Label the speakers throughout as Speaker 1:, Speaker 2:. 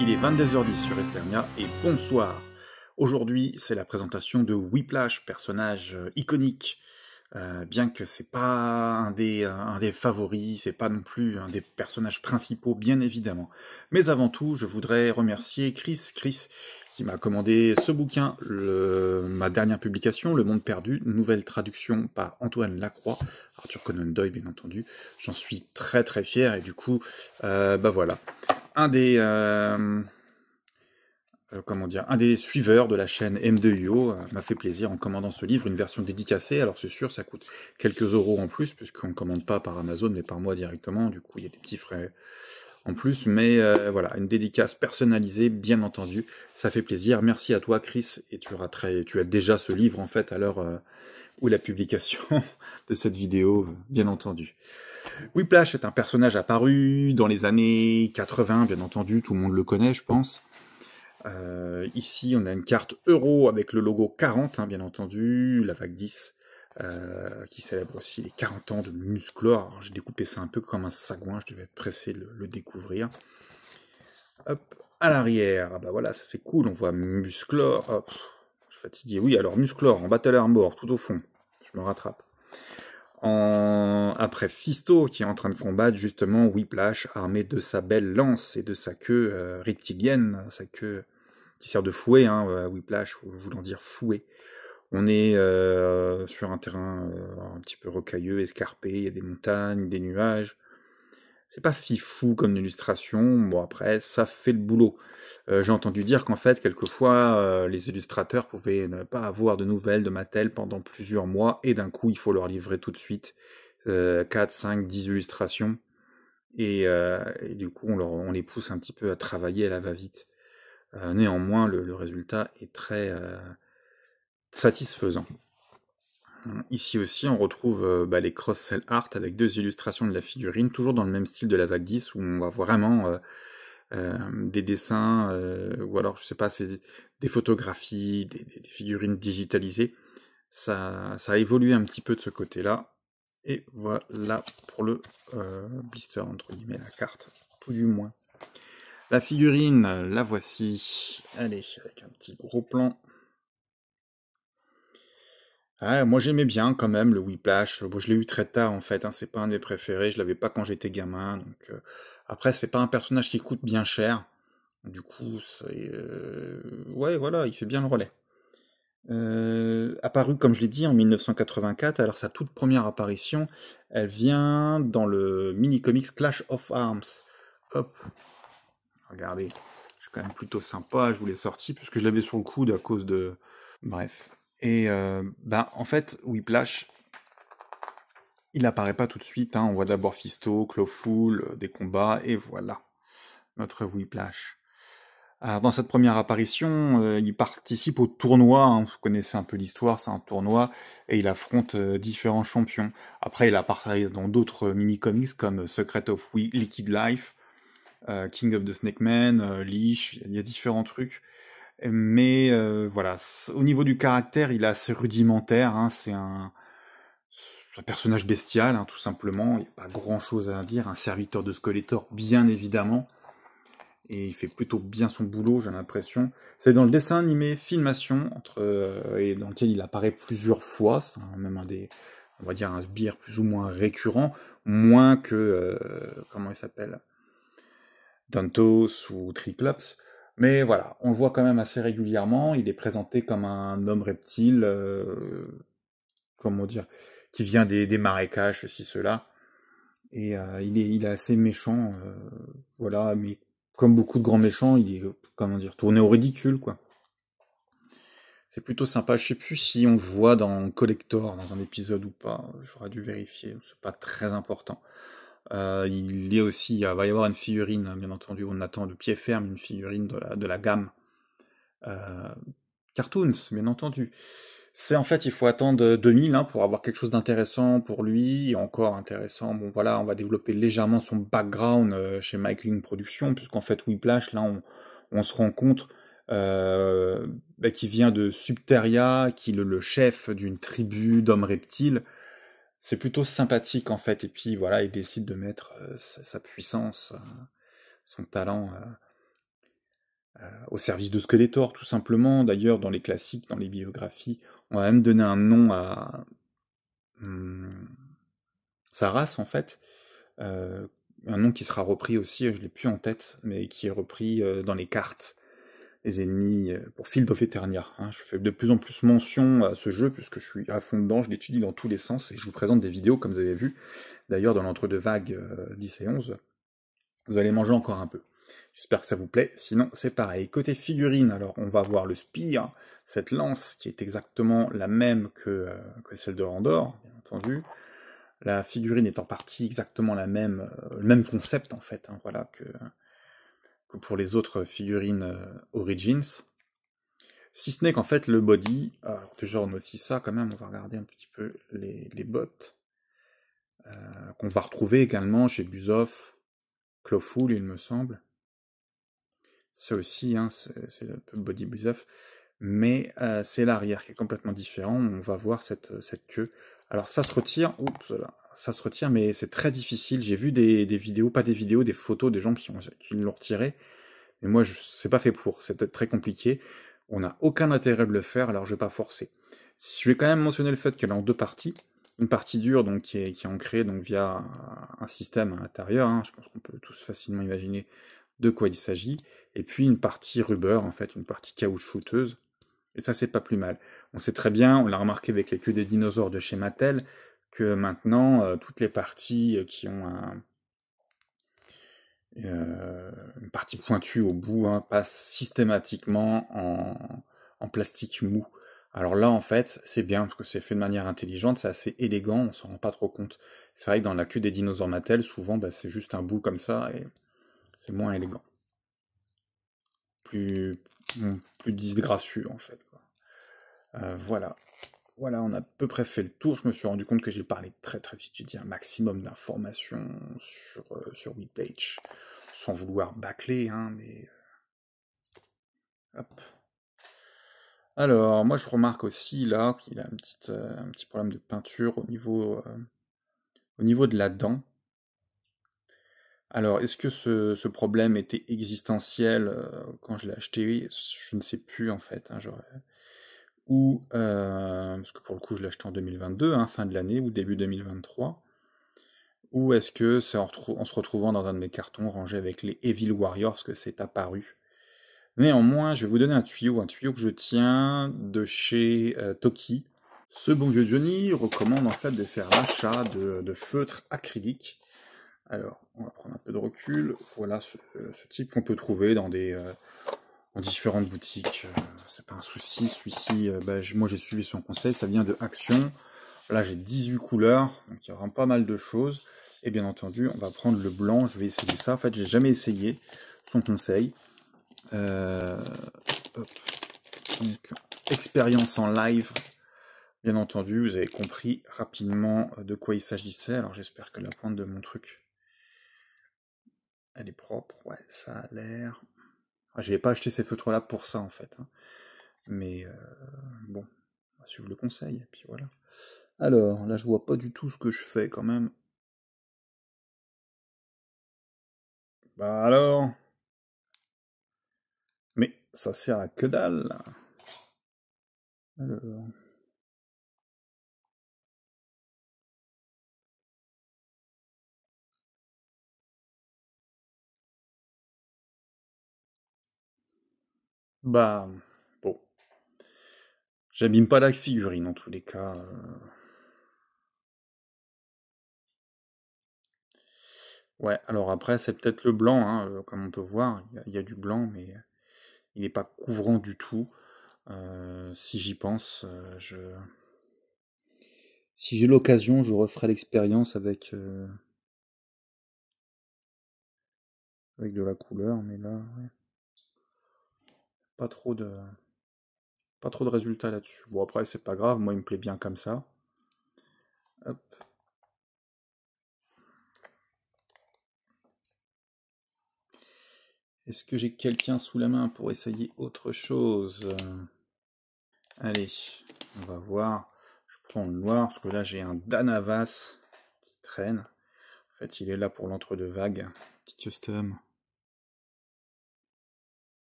Speaker 1: Il est 22h10 sur Eternia et bonsoir. Aujourd'hui, c'est la présentation de Whiplash, personnage iconique. Bien que c'est pas un des favoris, c'est pas non plus un des personnages principaux, bien évidemment. Mais avant tout, je voudrais remercier Chris, qui m'a commandé ce bouquin, ma dernière publication, Le Monde Perdu, nouvelle traduction par Antoine Lacroix, Arthur Conan Doyle, bien entendu. J'en suis très très fier et du coup, voilà. Un des un des suiveurs de la chaîne M2UO m'a fait plaisir en commandant ce livre, une version dédicacée. Alors c'est sûr, ça coûte quelques euros en plus, puisqu'on ne commande pas par Amazon, mais par moi directement. Du coup, il y a des petits frais en plus. Mais voilà, une dédicace personnalisée, bien entendu. Ça fait plaisir. Merci à toi, Chris. Et tu as déjà ce livre, en fait, à l'heure où la publication de cette vidéo, bien entendu. Whiplash est un personnage apparu dans les années 80, bien entendu. Tout le monde le connaît, je pense. Ici, on a une carte euro avec le logo 40, hein, bien entendu, la vague 10, qui célèbre aussi les 40 ans de Musclor. J'ai découpé ça un peu comme un sagouin, je devais être pressé de le découvrir. Hop, à l'arrière, ah bah voilà, ça c'est cool, on voit Musclor. Hop, je suis fatigué. Oui, alors Musclor en Battle Armor, tout au fond, je me rattrape. Après Fisto, qui est en train de combattre justement Whiplash, armé de sa belle lance et de sa queue reptilienne, sa queue qui sert de fouet, hein, Whiplash, voulant dire fouet. On est sur un terrain un petit peu rocailleux, escarpé, il y a des montagnes, des nuages. C'est pas fifou comme illustration, bon après, ça fait le boulot. J'ai entendu dire qu'en fait, quelquefois, les illustrateurs pouvaient ne pas avoir de nouvelles de Mattel pendant plusieurs mois, et d'un coup, il faut leur livrer tout de suite 4, 5, 10 illustrations, et du coup, on les pousse un petit peu à travailler à la va-vite. Néanmoins, le résultat est très satisfaisant. Ici aussi, on retrouve les cross-cell art avec deux illustrations de la figurine, toujours dans le même style de la vague 10, où on voit vraiment des dessins, ou alors, je sais pas, c'est des photographies, des figurines digitalisées. Ça a évolué un petit peu de ce côté-là. Et voilà pour le blister, entre guillemets, la carte, tout du moins. La figurine, la voici. Allez, avec un petit gros plan. Ah, moi j'aimais bien quand même le Whiplash. Bon, je l'ai eu très tard en fait, hein, c'est pas un de mes préférés, je l'avais pas quand j'étais gamin. Donc après, c'est pas un personnage qui coûte bien cher. Du coup, ouais, voilà, il fait bien le relais. Apparu, comme je l'ai dit, en 1984, alors sa toute première apparition, elle vient dans le mini-comics Clash of Arms. Hop, regardez, c'est quand même plutôt sympa, je vous l'ai sorti, puisque je l'avais sur le coude à cause de... Bref. Et en fait, Whiplash, il apparaît pas tout de suite, hein. On voit d'abord Fisto, Clawful, des combats, et voilà, notre Whiplash. Alors, dans cette première apparition, il participe au tournoi, hein. Vous connaissez un peu l'histoire, c'est un tournoi, et il affronte différents champions. Après, il apparaît dans d'autres mini-comics comme Secret of Liquid Life, King of the Snake Man, Leash, il y a différents trucs. Mais voilà, au niveau du caractère, il est assez rudimentaire, hein. C'est un personnage bestial, hein, tout simplement. Il n'y a pas grand-chose à dire. Un serviteur de Skeletor, bien évidemment. Et il fait plutôt bien son boulot, j'ai l'impression. C'est dans le dessin animé Filmation, et dans lequel il apparaît plusieurs fois. C'est même on va dire un sbire plus ou moins récurrent, moins que, comment il s'appelle, Dantos ou Triclops. Mais voilà, on le voit quand même assez régulièrement. Il est présenté comme un homme reptile, comment dire, qui vient des marécages, ceci, cela. Et il est assez méchant, voilà, mais comme beaucoup de grands méchants, il est, comment dire, tourné au ridicule, quoi. C'est plutôt sympa. Je sais plus si on le voit dans Collector, dans un épisode ou pas. J'aurais dû vérifier, c'est pas très important. Il va y avoir une figurine, bien entendu, on attend de pied ferme une figurine de la gamme Cartoons, bien entendu. C'est en fait, il faut attendre 2000 hein, pour avoir quelque chose d'intéressant pour lui, et encore intéressant. Bon voilà, on va développer légèrement son background chez Mikeling Productions, puisqu'en fait Whiplash, là on se rend compte qu'il vient de Subterria, qu'il est le chef d'une tribu d'hommes reptiles. C'est plutôt sympathique en fait, et puis voilà, il décide de mettre sa puissance, son talent au service de Skeletor, tout simplement. D'ailleurs, dans les classiques, dans les biographies, on va même donner un nom à sa race, en fait. Un nom qui sera repris aussi, je l'ai plus en tête, mais qui est repris dans les cartes des ennemis pour Field of Eternia. Hein. Je fais de plus en plus mention à ce jeu, puisque je suis à fond dedans, je l'étudie dans tous les sens, et je vous présente des vidéos, comme vous avez vu, d'ailleurs dans l'entre-deux vagues 10 et 11. Vous allez manger encore un peu. J'espère que ça vous plaît, sinon c'est pareil. Côté figurine, alors on va voir le Spire, cette lance qui est exactement la même que celle de Randor, bien entendu. La figurine est en partie exactement la même, le même concept en fait, hein, voilà, que pour les autres figurines Origins. Si ce n'est qu'en fait le body, alors déjà on a aussi ça quand même, on va regarder un petit peu les bottes, qu'on va retrouver également chez Buzoff, Clawful il me semble. Ça aussi, hein, c'est le body Buzoff, mais c'est l'arrière qui est complètement différent, on va voir cette queue. Alors ça se retire, oups là, ça se retire, mais c'est très difficile. J'ai vu des vidéos, pas des vidéos, des photos des gens qui l'ont retiré. Mais moi, c'est pas fait pour. C'est très compliqué. On n'a aucun intérêt de le faire, alors je vais pas forcer. Je vais quand même mentionner le fait qu'elle est en deux parties. Une partie dure, donc qui est ancrée donc via un système à l'intérieur. Hein. Je pense qu'on peut tous facilement imaginer de quoi il s'agit. Et puis une partie rubber, en fait, une partie caoutchouteuse. Et ça, c'est pas plus mal. On sait très bien, on l'a remarqué avec les queues des dinosaures de chez Mattel, que maintenant, toutes les parties qui ont une partie pointue au bout hein, passent systématiquement en plastique mou. Alors là, en fait, c'est bien parce que c'est fait de manière intelligente, c'est assez élégant, on s'en rend pas trop compte. C'est vrai que dans la queue des dinosaures Mattel, souvent, bah, c'est juste un bout comme ça et c'est moins élégant. Plus disgracieux, en fait. Quoi. Voilà. Voilà, on a à peu près fait le tour. Je me suis rendu compte que j'ai parlé très très vite. J'ai dit un maximum d'informations sur Webpage, sans vouloir bâcler, hein, mais... Hop. Alors, moi je remarque aussi là qu'il a un petit problème de peinture au niveau de la dent. Alors, est-ce que ce problème était existentiel quand je l'ai acheté? Je ne sais plus en fait. Hein, ou, parce que pour le coup je l'ai acheté en 2022, hein, fin de l'année, ou début 2023. Ou est-ce que c'est en se retrouvant dans un de mes cartons rangé avec les Evil Warriors que c'est apparu? Néanmoins, je vais vous donner un tuyau que je tiens de chez Toki. Ce bon vieux Johnny recommande en fait de faire l'achat de feutres acryliques. Alors, on va prendre un peu de recul. Voilà ce type qu'on peut trouver dans différentes boutiques. C'est pas un souci, celui-ci, moi j'ai suivi son conseil, ça vient de Action. Là j'ai 18 couleurs, donc il y aura pas mal de choses. Et bien entendu, on va prendre le blanc, je vais essayer ça. En fait, j'ai jamais essayé son conseil. Hop. Donc, expérience en live. Bien entendu, vous avez compris rapidement de quoi il s'agissait. Alors j'espère que la pointe de mon truc, elle est propre. Ouais, ça a l'air. Ah, je n'ai pas acheté ces feutres-là pour ça en fait. Hein. Mais bon, on va suivre le conseil. Et puis voilà. Alors, là je vois pas du tout ce que je fais quand même. Bah alors. Mais ça sert à que dalle. Alors. Bah, bon. J'abîme pas la figurine en tous les cas. Ouais, alors après, c'est peut-être le blanc, hein, comme on peut voir. Il y a du blanc, mais il n'est pas couvrant du tout. Si j'y pense, si j'ai l'occasion, je referai l'expérience avec de la couleur, mais là, ouais, pas trop de, pas trop de résultats là-dessus. Bon, après, c'est pas grave, moi, il me plaît bien comme ça. Hop. Est-ce que j'ai quelqu'un sous la main pour essayer autre chose? Allez, on va voir. Je prends le noir, parce que là, j'ai un Danavas qui traîne. En fait, il est là pour l'entre-deux vagues. Petit custom.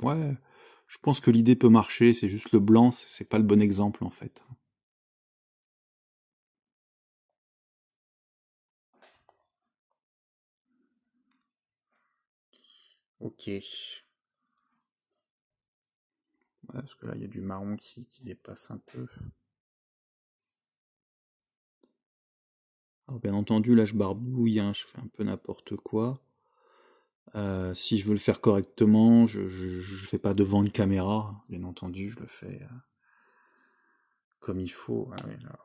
Speaker 1: Ouais, je pense que l'idée peut marcher, c'est juste le blanc, c'est pas le bon exemple en fait. Ok. Ouais, parce que là, il y a du marron qui dépasse un peu. Alors, bien entendu, là, je barbouille, hein, je fais un peu n'importe quoi. Si je veux le faire correctement, je fais pas devant une caméra, bien entendu, je le fais comme il faut. Ah oui, là.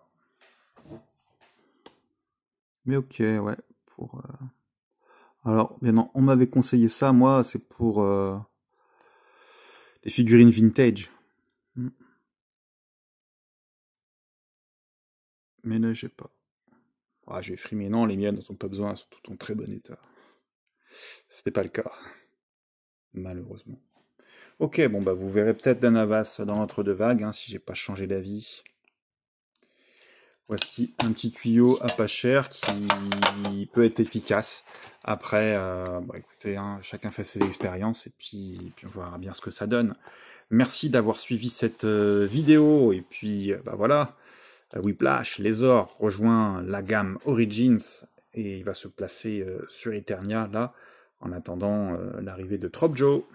Speaker 1: Mais ok, ouais. Pour, alors, bien non, on m'avait conseillé ça, moi, c'est pour des figurines vintage. Hmm. Mais là, j'ai pas. Ah, j'ai frimé, non, les miennes n'en ont pas besoin, elles sont toutes en très bon état. C'était pas le cas, malheureusement. Ok, bon, bah, vous verrez peut-être Danavas dans l'entre-deux vagues, hein, si j'ai pas changé d'avis. Voici un petit tuyau à pas cher qui peut être efficace. Après, bah, écoutez, hein, chacun fait ses expériences et puis on verra bien ce que ça donne. Merci d'avoir suivi cette vidéo et puis bah voilà, Whiplash, Lézor rejoint la gamme Origins et il va se placer sur Eternia là en attendant l'arrivée de Tropjo.